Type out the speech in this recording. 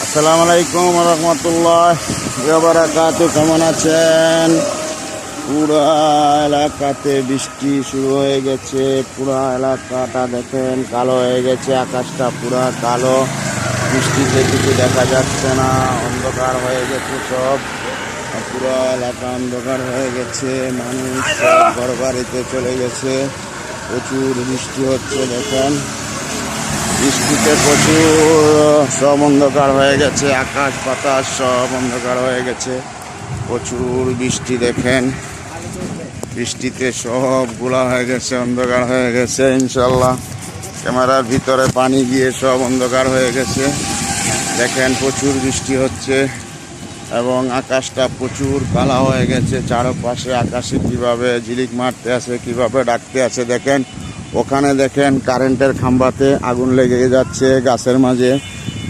আসসালামু আলাইকুম রাহমাতুল্লাহি ওয়া বারাকাতুহু। কেমন আছেন? পুরা এলাকাতে বৃষ্টি শুরু হয়ে গেছে। পুরা এলাকাটা দেখেন কালো হয়ে গেছে, আকাশটা পুরা কালো, বৃষ্টিতে কিছু দেখা যাচ্ছে না, অন্ধকার হয়ে গেছে সব। পুরা এলাকা অন্ধকার হয়ে গেছে, মানুষ সব ঘর বাড়িতে চলে গেছে। প্রচুর বৃষ্টি হচ্ছে দেখেন, বৃষ্টিতে প্রচুর সব অন্ধকার হয়ে গেছে, আকাশ বাতাস সব অন্ধকার হয়ে গেছে। প্রচুর বৃষ্টি দেখেন, বৃষ্টিতে সবগুলা হয়ে গেছে, অন্ধকার হয়ে গেছে। ইনশাল্লাহ ক্যামেরার ভিতরে পানি গিয়ে সব অন্ধকার হয়ে গেছে। দেখেন প্রচুর বৃষ্টি হচ্ছে এবং আকাশটা প্রচুর কালা হয়ে গেছে। চারপাশে আকাশে কিভাবে ঝিলিক মারতে আছে, কিভাবে ডাকতে আছে দেখেন। ওখানে দেখেন কারেন্টের খাম্বাতে আগুন লেগে যাচ্ছে গাছের মাঝে।